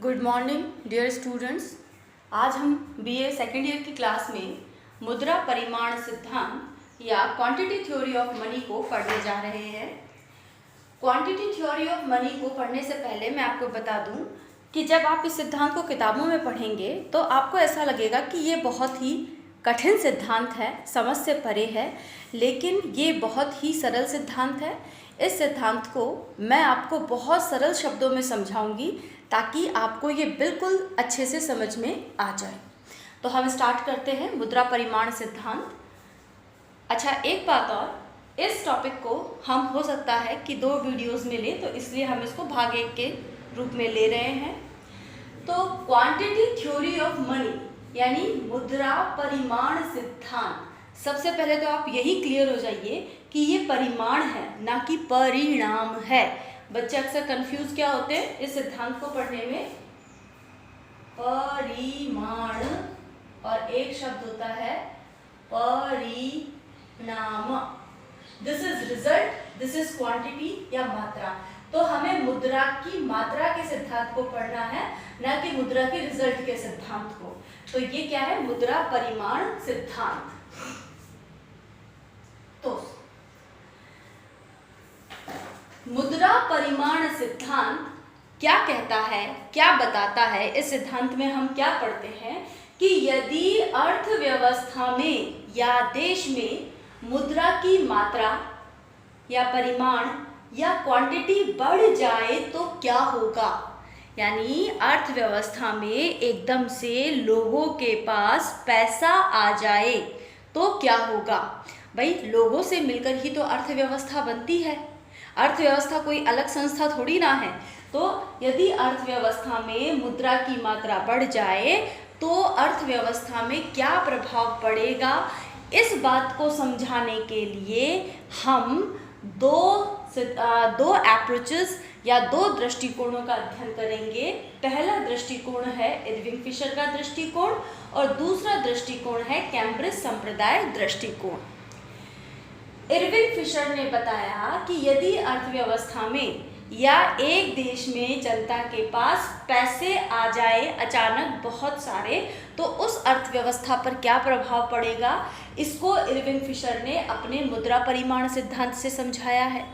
Good morning dear students. आज हम BA second year की क्लास में मुद्रा परिमाण सिद्धांत या क्वांटिटी थ्योरी ऑफ मनी को पढ़ने जा रहे हैं। क्वांटिटी थ्योरी ऑफ मनी को पढ़ने से पहले मैं आपको बता दूं कि जब आप इस सिद्धांत को किताबों में पढ़ेंगे तो आपको ऐसा लगेगा कि ये बहुत ही कठिन सिद्धांत है, समझ से परे है, लेकिन ये बहुत ही सरल सिद्धांत है। इस सिद्धांत को मैं आपको बहुत सरल शब्दों में समझाऊंगी ताकि आपको ये बिल्कुल अच्छे से समझ में आ जाए। तो हम स्टार्ट करते हैं मुद्रा परिमाण सिद्धांत। अच्छा, एक बात और, इस टॉपिक को हम हो सकता है कि 2 वीडियोस में लें, तो इसलिए हम इसको भाग 1 के रूप में ले रहे हैं। तो क्वांटिटी थ्योरी ऑफ मनी यानी मुद्रा परिमाण सिद्धांत, सबसे पहले तो आप यही क्लियर हो जाइए कि ये परिमाण है, ना कि परिणाम है। बच्चे अक्सर कंफ्यूज क्या होते हैं इस सिद्धांत को पढ़ने में, परिमाण और एक शब्द होता है परिणाम। This is result, this is quantity या मात्रा। तो हमें मुद्रा की मात्रा के सिद्धांत को पढ़ना है, ना कि मुद्रा के रिजल्ट के सिद्धांत को। तो ये क्या है? मुद्रा परिमाण सिद्धांत। तो मुद्रा परिमाण सिद्धांत क्या कहता है, क्या बताता है? इस सिद्धांत में हम क्या पढ़ते हैं कि यदि अर्थव्यवस्था में या देश में मुद्रा की मात्रा या परिमाण या क्वांटिटी बढ़ जाए तो क्या होगा। यानी अर्थव्यवस्था में एकदम से लोगों के पास पैसा आ जाए तो क्या होगा। भाई, लोगों से मिलकर ही तो अर्थव्यवस्था बनती है। अर्थव्यवस्था कोई अलग संस्था थोड़ी ना है। तो यदि अर्थव्यवस्था में मुद्रा की मात्रा बढ़ जाए तो अर्थव्यवस्था में क्या प्रभाव पड़ेगा, इस बात को समझाने के लिए हम दो अप्रोचेस या 2 दृष्टिकोणों का अध्ययन करेंगे। पहला दृष्टिकोण है इरविंग फिशर का दृष्टिकोण और दूसरा दृष्टिकोण है कैम्ब्रिज संप्रदाय दृष्टिकोण। इरविंग फिशर ने बताया कि यदि अर्थव्यवस्था में या एक देश में जनता के पास पैसे आ जाए अचानक बहुत सारे, तो उस अर्थव्यवस्था पर क्या प्रभाव पड़ेगा, इसको इरविंग फिशर ने अपने मुद्रा परिमाण सिद्धांत से समझाया है।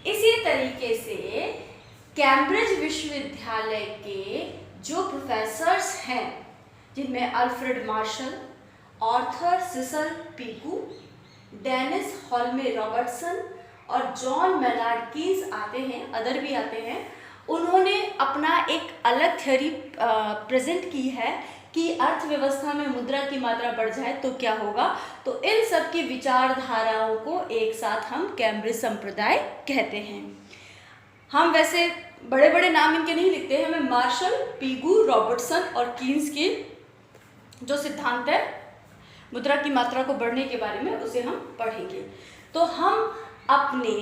इसी तरीके से कैम्ब्रिज विश्वविद्यालय के जो प्रोफेसर्स हैं, जिनमें Alfred Marshall, Arthur Cecil Pigou, Dennis Holme Robertson और जॉन मेनार्ड कीन्स आते हैं, अदर भी आते हैं। उन्होंने अपना एक अलग थ्योरी प्रेजेंट की है कि अर्थव्यवस्था में मुद्रा की मात्रा बढ़ जाए तो क्या होगा। तो इन सब की विचारधाराओं को एक साथ हम कैम्ब्रिज संप्रदाय कहते हैं। हम वैसे बड़े बड़े नाम इनके नहीं लिखते हैं, हमें मार्शल, पिगू, रॉबर्टसन और कीन्स की जो सिद्धांत है मुद्रा की मात्रा को बढ़ने के बारे में, उसे हम पढ़ेंगे। तो हम अपने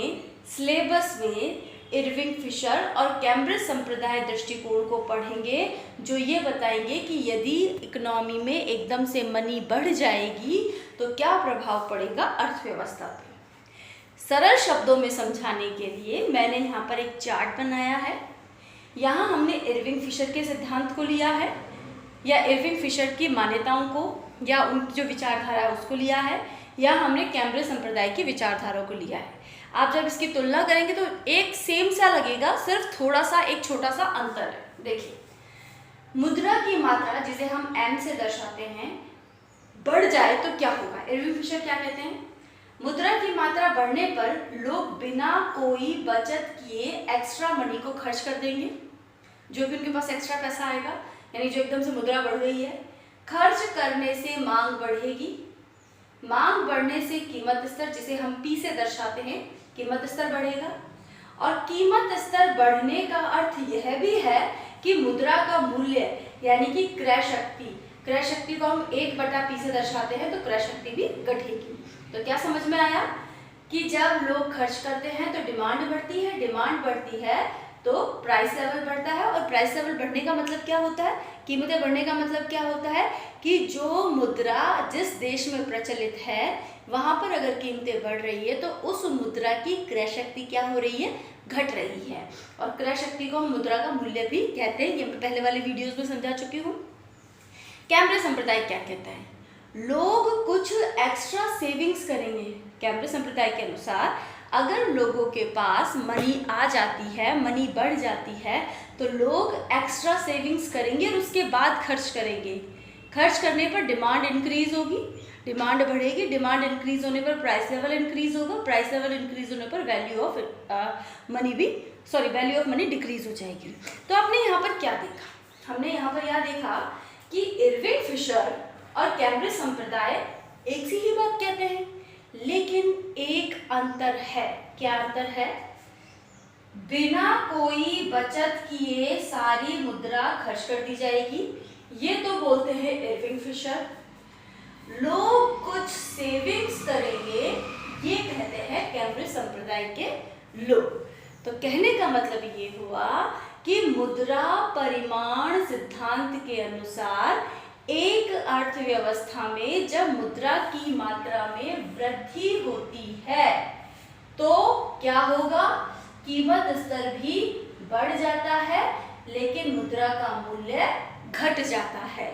सिलेबस में इरविंग फिशर और कैम्ब्रिज संप्रदाय दृष्टिकोण को पढ़ेंगे, जो ये बताएंगे कि यदि इकोनॉमी में एकदम से मनी बढ़ जाएगी तो क्या प्रभाव पड़ेगा अर्थव्यवस्था पर। सरल शब्दों में समझाने के लिए मैंने यहाँ पर एक चार्ट बनाया है। यहाँ हमने इरविंग फिशर के सिद्धांत को लिया है, या इरविंग फिशर की मान्यताओं को या उनकी जो विचारधारा है उसको लिया है, या हमने कैम्ब्रिज संप्रदाय की विचारधारा को लिया है। आप जब इसकी तुलना करेंगे तो एक सेम सा लगेगा, सिर्फ थोड़ा सा एक छोटा सा अंतर है। देखिए, मुद्रा की मात्रा जिसे हम m से दर्शाते हैं बढ़ जाए तो क्या होगा। इरविंग फिशर क्या कहते हैं, मुद्रा की मात्रा बढ़ने पर लोग बिना कोई बचत किए एक्स्ट्रा मनी को खर्च कर देंगे। जो भी उनके पास एक्स्ट्रा पैसा आएगा, यानी जो एकदम से मुद्रा बढ़ रही है, खर्च करने से मांग बढ़ेगी, मांग बढ़ने से कीमत स्तर, जिसे हम P से दर्शाते हैं, कीमत स्तर बढ़ेगा। और कीमत स्तर बढ़ने का अर्थ यह भी है कि मुद्रा का मूल्य यानी कि क्रय शक्ति, क्रय शक्ति को हम 1/P से दर्शाते हैं, तो क्रय शक्ति भी घटेगी। तो क्या समझ में आया कि जब लोग खर्च करते हैं तो डिमांड बढ़ती है, डिमांड बढ़ती है तो प्राइस लेवल बढ़ता है, और प्राइस लेवल बढ़ने का मतलब क्या होता है, कीमतें बढ़ने का मतलब क्या होता है कि जो मुद्रा जिस देश में प्रचलित है वहाँ पर अगर कीमतें बढ़ रही है तो उस मुद्रा की क्रय शक्ति क्या हो रही है, घट रही है। और क्रय शक्ति को हम मुद्रा का मूल्य भी कहते हैं, ये मैं पहले वाले वीडियोस में समझा चुकी हूँ। कैम्ब्रिज संप्रदाय क्या कहता है? लोग कुछ एक्स्ट्रा सेविंग्स करेंगे। कैम्ब्रिज संप्रदाय के अनुसार अगर लोगों के पास मनी आ जाती है, मनी बढ़ जाती है, तो लोग एक्स्ट्रा सेविंग्स करेंगे और उसके बाद खर्च करेंगे। खर्च करने पर डिमांड इंक्रीज होगी, डिमांड बढ़ेगी, डिमांड इंक्रीज होने पर प्राइस लेवल इंक्रीज होगा, प्राइस लेवल इंक्रीज होने पर वैल्यू ऑफ मनी डिक्रीज हो जाएगी। तो आपने यहाँ पर क्या देखा? हमने यहाँ पर यह देखा कि इरविंग फिशर और कैम्ब्रिज संप्रदाय एक सी ही बात कहते हैं, लेकिन एक अंतर है। क्या अंतर है? बिना कोई बचत किए सारी मुद्रा खर्च कर दी जाएगी, ये तो बोलते हैं इरविंग फिशर। लोग कुछ सेविंग्स करेंगे, ये कहते हैं कैम्ब्रिज संप्रदाय के लोग। तो कहने का मतलब ये हुआ कि मुद्रा परिमाण सिद्धांत के अनुसार एक अर्थव्यवस्था में जब मुद्रा की मात्रा में वृद्धि होती है तो क्या होगा? कीमत स्तर भी बढ़ जाता है, लेकिन मुद्रा का मूल्य घट जाता है।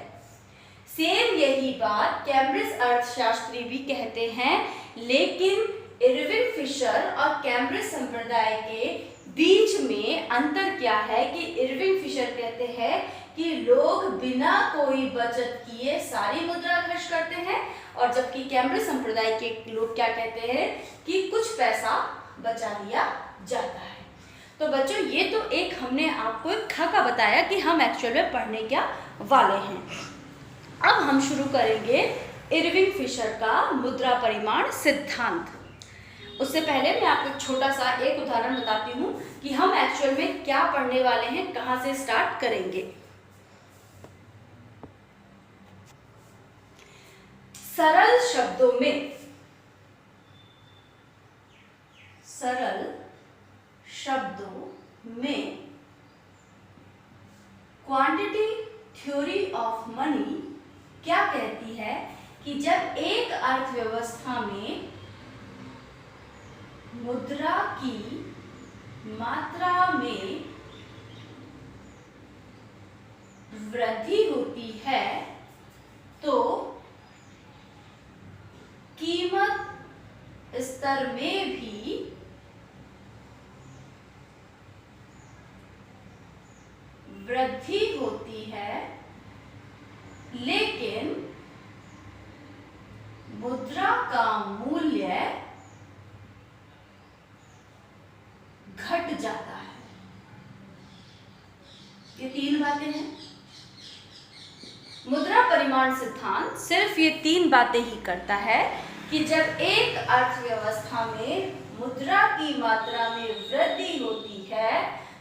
सेम यही बात कैम्ब्रिज अर्थशास्त्री भी कहते हैं, लेकिन इरविंग फिशर और कैम्ब्रिज संप्रदाय के बीच में अंतर क्या है कि इरविंग फिशर कहते हैं कि लोग बिना कोई बचत किए सारी मुद्रा खर्च करते हैं, और जबकि कैम्ब्रिज संप्रदाय के लोग क्या कहते हैं कि कुछ पैसा बचा लिया जाता है। तो बच्चों, ये तो एक हमने आपको एक खाका बताया कि हम एक्चुअल में पढ़ने क्या वाले हैं। अब हम शुरू करेंगे इरविंग फिशर का मुद्रा परिमाण सिद्धांत। उससे पहले मैं आपको एक छोटा सा एक उदाहरण बताती हूँ कि हम एक्चुअल में क्या पढ़ने वाले हैं, कहाँ से स्टार्ट करेंगे। सरल शब्दों में क्वांटिटी थ्योरी ऑफ मनी क्या कहती है कि जब एक अर्थव्यवस्था में मुद्रा की मात्रा में वृद्धि होती है तो कीमत स्तर में भी वृद्धि होती है, लेकिन मुद्रा का मूल्य घट जाता है। ये तीन बातें हैं। मुद्रा परिमाण सिद्धांत सिर्फ ये तीन बातें ही करता है कि जब एक अर्थव्यवस्था में मुद्रा की मात्रा में वृद्धि होती है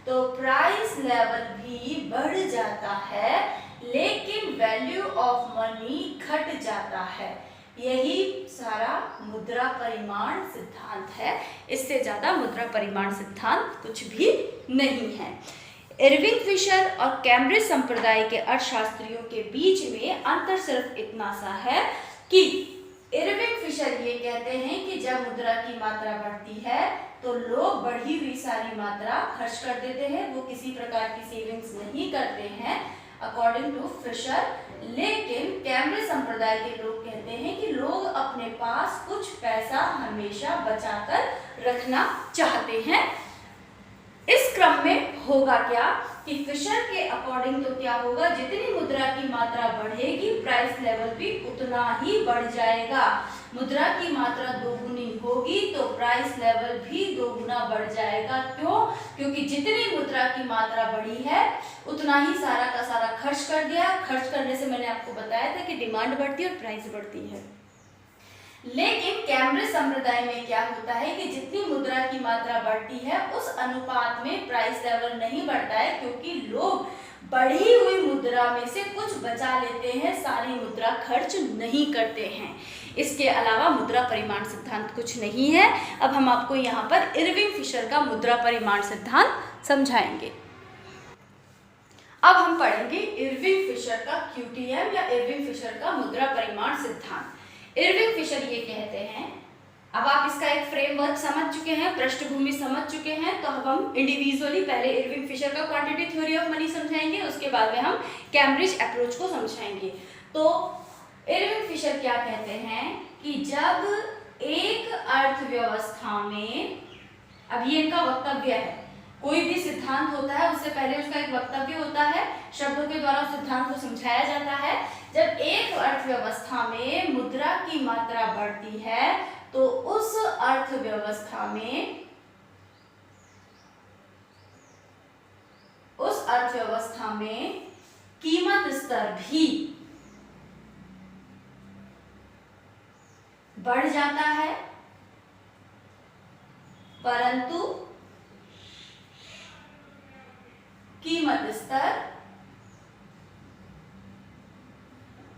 तो प्राइस लेवल भी बढ़ जाता है, लेकिन वैल्यू ऑफ मनी घट जाता है। यही सारा मुद्रा परिमाण सिद्धांत है। इससे ज्यादा मुद्रा परिमाण सिद्धांत कुछ भी नहीं है। इरविंग फिशर और कैम्ब्रिज संप्रदाय के अर्थशास्त्रियों के बीच में अंतर सिर्फ इतना सा है कि इरविंग फिशर ये कहते हैं कि जब मुद्रा की मात्रा बढ़ती है तो लोग बढ़ी हुई सारी मात्रा खर्च कर देते हैं, वो किसी प्रकार की सेविंग्स नहीं करते हैं अकॉर्डिंग टू फिशर। लेकिन कैम्ब्रिज संप्रदाय के लोग कहते हैं कि लोग अपने पास कुछ पैसा हमेशा बचाकर रखना चाहते हैं। इस क्रम में होगा क्या कि फिशर के अकॉर्डिंग तो क्या होगा, जितनी मुद्रा की मात्रा बढ़ेगी प्राइस लेवल भी उतना ही बढ़ जाएगा। मुद्रा की मात्रा दोगुनी होगी तो प्राइस लेवल भी दोगुना बढ़ जाएगा। क्यों? क्योंकि जितनी मुद्रा की मात्रा बढ़ी है उतना ही सारा का सारा खर्च कर दिया। खर्च करने से मैंने आपको बताया था कि डिमांड बढ़ती है और प्राइस बढ़ती है। लेकिन कैम्ब्रिज संप्रदाय में क्या होता है कि जितनी मुद्रा की मात्रा बढ़ती है उस अनुपात में प्राइस लेवल नहीं बढ़ता है, क्योंकि लोग बढ़ी हुई मुद्रा में से कुछ बचा लेते हैं, सारी मुद्रा खर्च नहीं करते हैं। इसके अलावा मुद्रा परिमाण सिद्धांत कुछ नहीं है। अब हम आपको यहाँ पर इरविंग फिशर का मुद्रा परिमाण सिद्धांत समझाएंगे। अब हम पढ़ेंगे इरविंग फिशर का QTM या इरविंग फिशर का मुद्रा परिमाण सिद्धांत। इरविंग फिशर ये कहते हैं, अब आप इसका एक फ्रेमवर्क समझ चुके हैं, पृष्ठभूमि समझ चुके हैं, तो अब हम इंडिविजुअली पहले इरविंग फिशर का क्वांटिटी थ्योरी ऑफ मनी समझाएंगे, उसके बाद में हम कैम्ब्रिज अप्रोच को समझाएंगे। तो इरविंग फिशर क्या कहते हैं कि जब एक अर्थव्यवस्था में, अब ये इनका वक्तव्य है, कोई भी सिद्धांत होता है उससे पहले उसका एक वक्तव्य होता है, शब्दों के द्वारा उस सिद्धांत को समझाया जाता है। जब एक अर्थव्यवस्था में मुद्रा की मात्रा बढ़ती है तो उस अर्थव्यवस्था में कीमत स्तर भी बढ़ जाता है, परंतु कीमत स्तर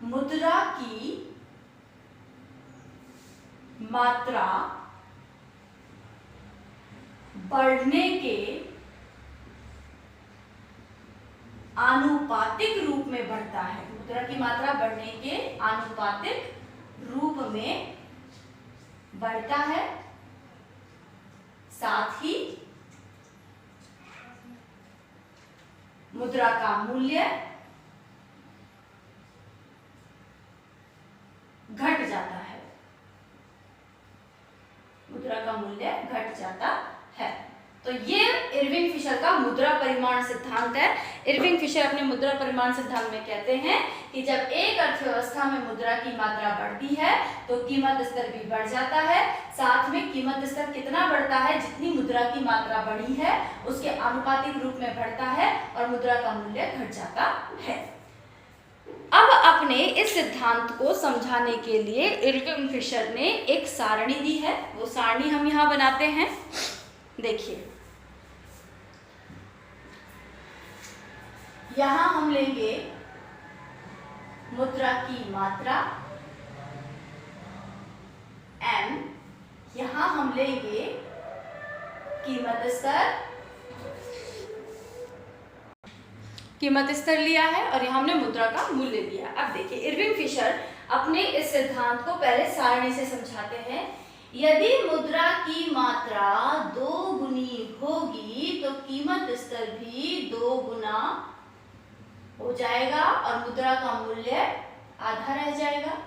मुद्रा की मात्रा बढ़ने के आनुपातिक रूप में बढ़ता है। मुद्रा की मात्रा बढ़ने के आनुपातिक रूप में बढ़ता है, साथ ही मुद्रा का मूल्य घट जाता है, मुद्रा का मूल्य घट जाता है। तो ये इरविंग फिशर का मुद्रा परिमाण सिद्धांत है। इरविंग फिशर अपने मुद्रा परिमाण सिद्धांत में कहते हैं कि जब एक अर्थव्यवस्था में मुद्रा की मात्रा बढ़ती है तो कीमत स्तर भी बढ़ जाता है, साथ में कीमत स्तर कितना बढ़ता है, जितनी मुद्रा की मात्रा बढ़ी है उसके आनुपातिक रूप में बढ़ता है और मुद्रा का मूल्य घट जाता है। अब अपने इस सिद्धांत को समझाने के लिए इरविंग फिशर ने एक सारणी दी है, वो सारणी हम यहाँ बनाते हैं। देखिए, यहां हम लेंगे मुद्रा की मात्रा M, यहां हम लेंगे कीमत स्तर लिया है और यहां हमने मुद्रा का मूल्य लिया। अब देखिए, इरविंग फिशर अपने इस सिद्धांत को पहले सारणी से समझाते हैं। यदि मुद्रा की मात्रा 2 गुनी होगी तो कीमत स्तर भी 2 गुना हो जाएगा और मुद्रा का मूल्य आधा रह जाएगा।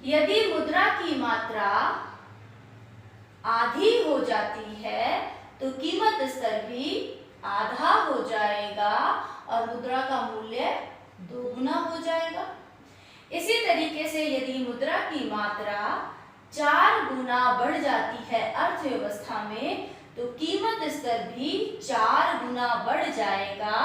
यदि मुद्रा की मात्रा आधी हो जाती है तो कीमत स्तर भी आधा हो जाएगा और मुद्रा का मूल्य 2 गुना हो जाएगा। इसी तरीके से यदि मुद्रा की मात्रा 4 गुना बढ़ जाती है अर्थव्यवस्था में तो कीमत स्तर भी 4 गुना बढ़ जाएगा।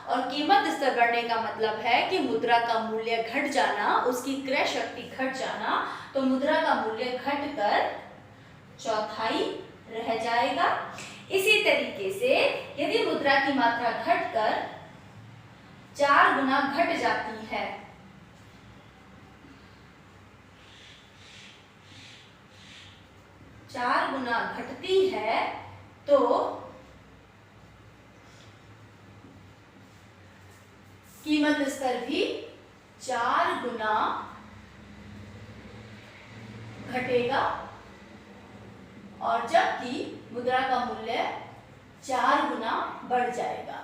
और कीमत स्तर बढ़ने का मतलब है कि मुद्रा का मूल्य घट जाना, उसकी क्रय शक्ति घट जाना, तो मुद्रा का मूल्य घटकर चौथाई रह जाएगा। इसी तरीके से यदि मुद्रा की मात्रा घटकर 4 गुना घट जाती है, चार गुना घटती है तो कीमत स्तर भी 4 गुना घटेगा और जबकि मुद्रा का मूल्य 4 गुना बढ़ जाएगा।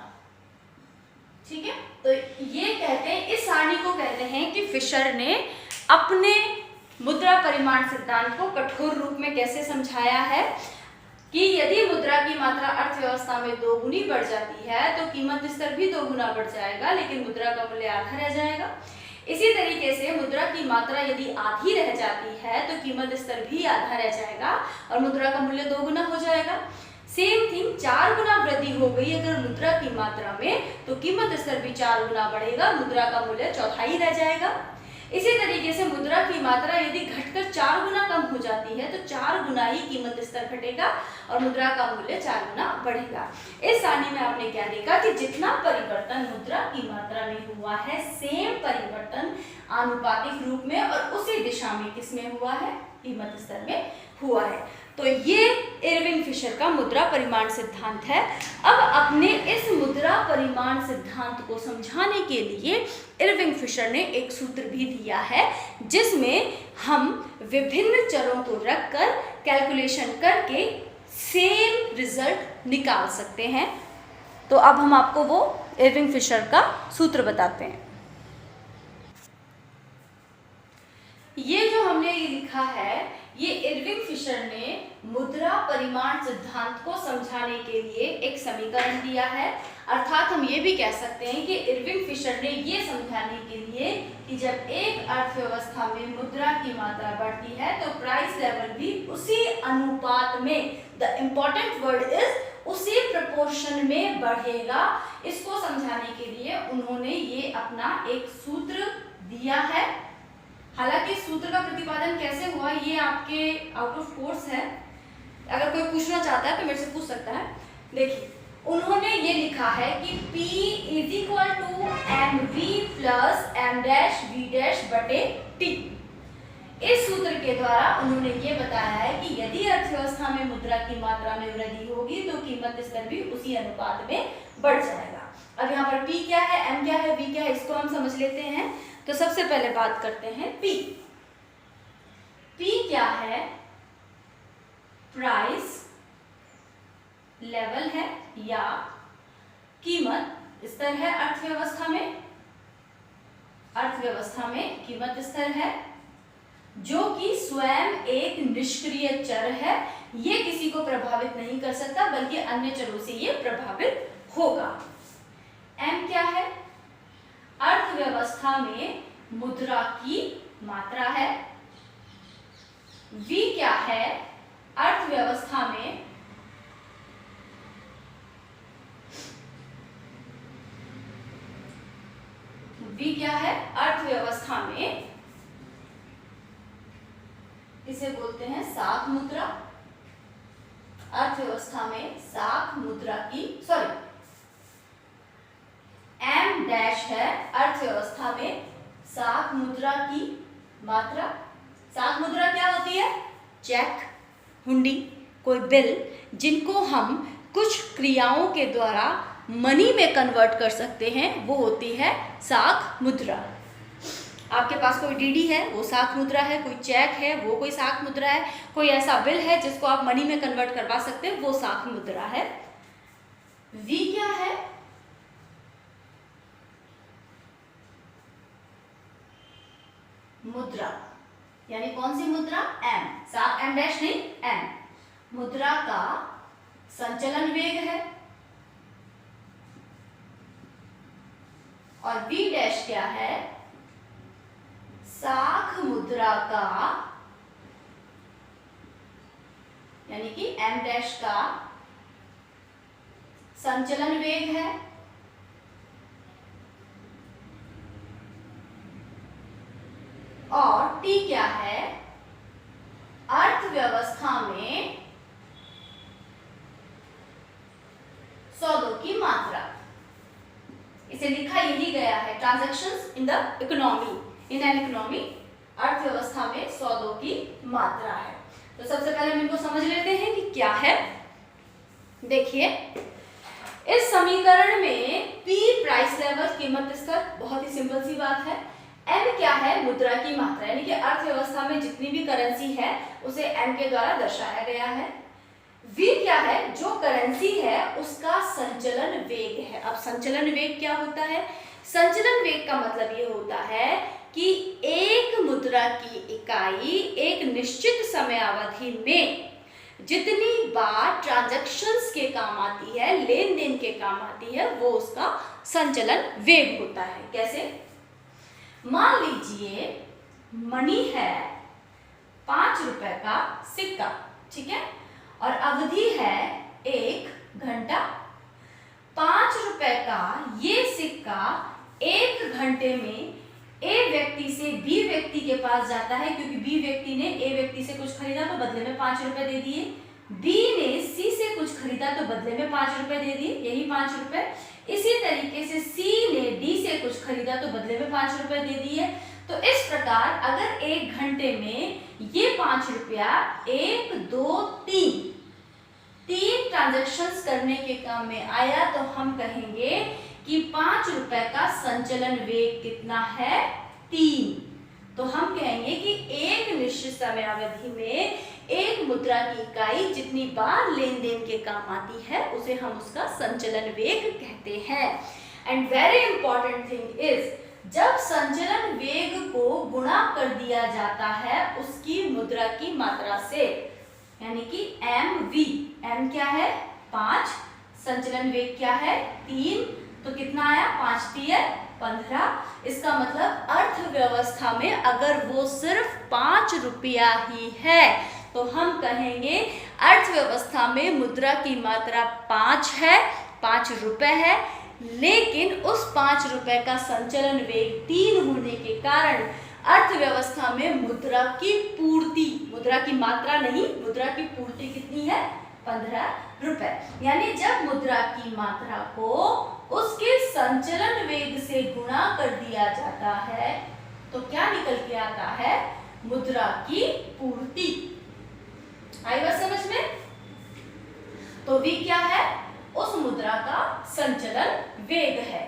ठीक है, तो ये कहते हैं, इस सारणी को कहते हैं कि फिशर ने अपने मुद्रा परिमाण सिद्धांत को कठोर रूप में कैसे समझाया है कि यदि मुद्रा की मात्रा अर्थव्यवस्था में 2 गुनी बढ़ जाती है तो कीमत स्तर भी 2 गुना बढ़ जाएगा, लेकिन मुद्रा का मूल्य आधा रह जाएगा। इसी तरीके से मुद्रा की मात्रा यदि आधी रह जाती है तो कीमत स्तर भी आधा रह जाएगा और मुद्रा का मूल्य 2 गुना हो जाएगा। सेम थिंग, 4 गुना वृद्धि हो गई अगर मुद्रा की मात्रा में तो कीमत स्तर भी 4 गुना बढ़ेगा, मुद्रा का मूल्य चौथाई रह जाएगा। इसी तरीके से मुद्रा की मात्रा यदि घटकर 4 गुना कम हो जाती है तो 4 गुना ही कीमत स्तर घटेगा और मुद्रा का मूल्य 4 गुना बढ़ेगा। इस सारणी में आपने क्या देखा कि जितना परिवर्तन मुद्रा की मात्रा में हुआ है, सेम परिवर्तन आनुपातिक रूप में और उसी दिशा में किसमें हुआ है, कीमत स्तर में हुआ है। तो ये इरविंग फिशर का मुद्रा परिमाण सिद्धांत है। अब अपने इस मुद्रा परिमाण सिद्धांत को समझाने के लिए इरविंग फिशर ने एक सूत्र भी दिया है, जिसमें हम विभिन्न चरों को रखकर कैलकुलेशन करके सेम रिजल्ट निकाल सकते हैं। तो अब हम आपको वो इरविंग फिशर का सूत्र बताते हैं। ये जो हमने लिखा है, ये इरविंग फिशर ने मुद्रा परिमाण सिद्धांत को समझाने के लिए एक समीकरण दिया है। अर्थात हम ये भी कह सकते हैं कि इरविंग फिशर ने ये समझाने के लिए कि जब एक अर्थव्यवस्था में मुद्रा की मात्रा बढ़ती है तो प्राइस लेवल भी उसी अनुपात में, द इम्पोर्टेंट वर्ड इज उसी प्रपोर्शन में बढ़ेगा। इसको समझाने के लिए उन्होंने ये अपना एक सूत्र दिया है। हालांकि सूत्र का प्रतिपादन कैसे हुआ ये आपके आउट ऑफ कोर्स है, अगर कोई पूछना चाहता है तो मेरे से पूछ सकता है। देखिए, उन्होंने ये लिखा है कि P is equal to mv प्लस m डैश v डैश बटे t। इस सूत्र के द्वारा उन्होंने ये बताया है कि यदि अर्थव्यवस्था में मुद्रा की मात्रा में वृद्धि होगी तो कीमत स्तर भी उसी अनुपात में बढ़ जाएगा। अब यहाँ पर P क्या है, M क्या है, V क्या है, इसको हम समझ लेते हैं। तो सबसे पहले बात करते हैं P। P क्या है? प्राइस लेवल है या कीमत स्तर है। अर्थव्यवस्था में कीमत स्तर है जो कि स्वयं एक निष्क्रिय चर है। ये किसी को प्रभावित नहीं कर सकता बल्कि अन्य चरों से ये प्रभावित होगा। M क्या है? अर्थव्यवस्था में मुद्रा की मात्रा है। V क्या है? अर्थव्यवस्था में V क्या है? अर्थव्यवस्था में इसे बोलते हैं साख मुद्रा। अर्थव्यवस्था में साख मुद्रा की M डैश है अर्थव्यवस्था में साख मुद्रा की मात्रा। साख मुद्रा क्या होती है? चेक, हुंडी, कोई बिल, जिनको हम कुछ क्रियाओं के द्वारा मनी में कन्वर्ट कर सकते हैं, वो होती है साख मुद्रा। आपके पास कोई डीडी है, वो साख मुद्रा है। कोई चेक है, वो कोई साख मुद्रा है। कोई ऐसा बिल है जिसको आप मनी में कन्वर्ट करवा सकते हैं, वो साख मुद्रा है। V क्या है? मुद्रा, यानी कौन सी मुद्रा? M। साख M डैश नहीं, M। मुद्रा का संचलन वेग है। और V डैश क्या है? साख मुद्रा का, यानी कि M डैश का संचलन वेग है। और T क्या है? अर्थव्यवस्था में सौदों की मात्रा। इसे लिखा यही गया है, transactions in the economy, in an economy. अर्थव्यवस्था में सौदों की मात्रा है। तो सबसे पहले हम इनको समझ लेते हैं कि क्या है। देखिए, इस समीकरण में P प्राइस लेवल, कीमत स्तर, बहुत ही सिंपल सी बात है। M क्या है? मुद्रा की मात्रा, यानी कि अर्थव्यवस्था में जितनी भी करेंसी है उसे M के द्वारा दर्शाया गया है। V क्या है? जो करेंसी है उसका संचलन वेग है। अब संचलन वेग क्या होता है? संचलन वेग का मतलब ये होता है कि एक मुद्रा की इकाई एक निश्चित समय अवधि में जितनी बार ट्रांजैक्शंस के काम आती है, लेन देन के काम आती है, वो उसका संचलन वेग होता है। कैसे? मान लीजिए मनी है 5 रुपए का सिक्का, ठीक है, और अवधि है 1 घंटा। 5 रुपए का ये सिक्का 1 घंटे में A व्यक्ति से B व्यक्ति के पास जाता है, क्योंकि B व्यक्ति ने A व्यक्ति से कुछ खरीदा तो बदले में 5 रुपए दे दिए। B ने C से कुछ खरीदा तो बदले में 5 रुपए दे दिए, यही 5 रुपए। इसी तरीके से C ने D से कुछ खरीदा तो बदले में 5 रुपए दे दिए। तो इस प्रकार अगर 1 घंटे में ये 5 रुपया 1, 2, 3 ट्रांजैक्शंस करने के काम में आया, तो हम कहेंगे कि 5 रुपए का संचलन वेग कितना है? 3। तो हम कहेंगे कि एक निश्चित समय अवधि में एक मुद्रा की इकाई जितनी बार लेन देन के काम आती है उसे हम उसका संचलन वेग कहते हैं। And very important thing is, जब संचलन वेग को गुणा कर दिया जाता है उसकी मुद्रा की मात्रा से, यानी कि mv, m क्या है? 5, संचलन वेग क्या है? 3, तो कितना आया? 5 3 15। इसका मतलब अर्थव्यवस्था में अगर वो सिर्फ 5 रुपया ही है तो हम कहेंगे अर्थव्यवस्था में मुद्रा की मात्रा 5 है, 5 रुपए है, लेकिन उस 5 रुपए का संचलन वेग 3 होने के कारण अर्थव्यवस्था में मुद्रा की पूर्ति, मुद्रा की मात्रा नहीं, मुद्रा की पूर्ति कितनी है? 15 रुपए। यानी जब मुद्रा की मात्रा को उसके संचलन वेग से गुणा कर दिया जाता है तो क्या निकल के आता है? मुद्रा की पूर्ति। आई बात समझ में? तो v क्या है? उस मुद्रा का संचलन वेग है।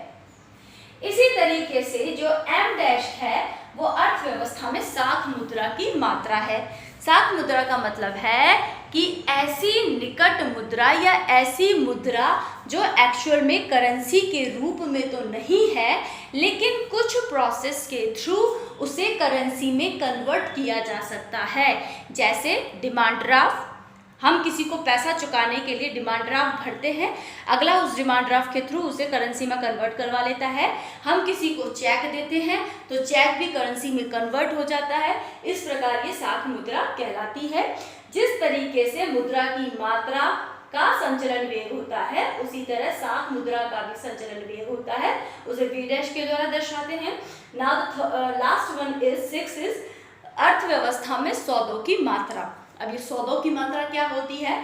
इसी तरीके से जो m डैश है वो अर्थव्यवस्था में साख मुद्रा की मात्रा है। साख मुद्रा का मतलब है कि ऐसी निकट मुद्रा या ऐसी मुद्रा जो एक्चुअल में करेंसी के रूप में तो नहीं है लेकिन कुछ प्रोसेस के थ्रू उसे करेंसी में कन्वर्ट किया जा सकता है। जैसे डिमांड ड्राफ्ट, हम किसी को पैसा चुकाने के लिए डिमांड ड्राफ्ट भरते हैं, अगला उस डिमांड ड्राफ्ट के थ्रू उसे करेंसी में कन्वर्ट करवा लेता है। हम किसी को चेक देते हैं तो चेक भी करेंसी में कन्वर्ट हो जाता है। इस प्रकार ये साख मुद्रा कहलाती है। जिस तरीके से मुद्रा की मात्रा का संचलन वेग होता है उसी तरह साख मुद्रा का भी संचलन वेग होता है, उसे v डैश के द्वारा दर्शाते हैं। Now last one is 6 is अर्थव्यवस्था में सौदों की मात्रा। अब ये सौदों की मात्रा क्या होती है?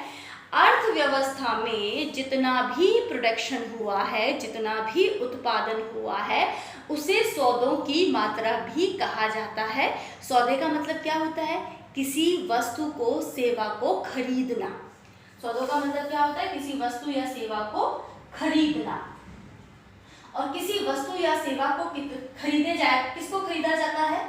अर्थव्यवस्था में जितना भी प्रोडक्शन हुआ है, जितना भी उत्पादन हुआ है उसे सौदों की मात्रा भी कहा जाता है। सौदे का मतलब क्या होता है? किसी वस्तु को, सेवा को खरीदना। सौदों का मतलब क्या होता है? किसी वस्तु या सेवा को खरीदना। और किसी वस्तु या सेवा को खरीदे जाए, किसको खरीदा जाता है?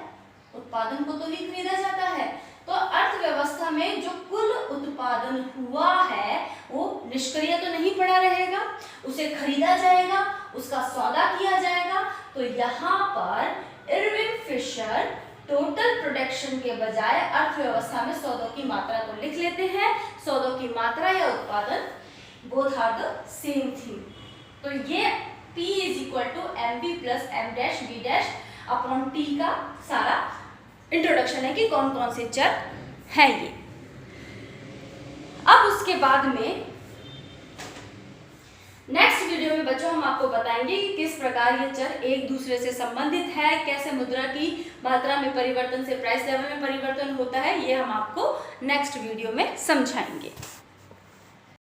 उत्पादन को तो ही खरीदा जाता है। तो अर्थव्यवस्था में जो कुल उत्पादन हुआ है वो निष्क्रिय तो नहीं पड़ा रहेगा, उसे खरीदा जाएगा, उसका सौदा किया जाएगा। तो यहाँ पर इरविंग फिशर टोटल प्रोडक्शन के बजाय अर्थव्यवस्था में सौदों की मात्रा को लिख लेते हैं। सौदों की मात्रा या उत्पादन both are the same thing. तो ये P = mv + m dash v dash upon t का सारा इंट्रोडक्शन है कि कौन कौन से चर है ये। अब उसके बाद में नेक्स्ट वीडियो में बच्चों हम आपको बताएंगे कि किस प्रकार ये चर एक दूसरे से संबंधित है, कैसे मुद्रा की मात्रा में परिवर्तन से प्राइस लेवल में परिवर्तन होता है, ये हम आपको नेक्स्ट वीडियो में समझाएंगे।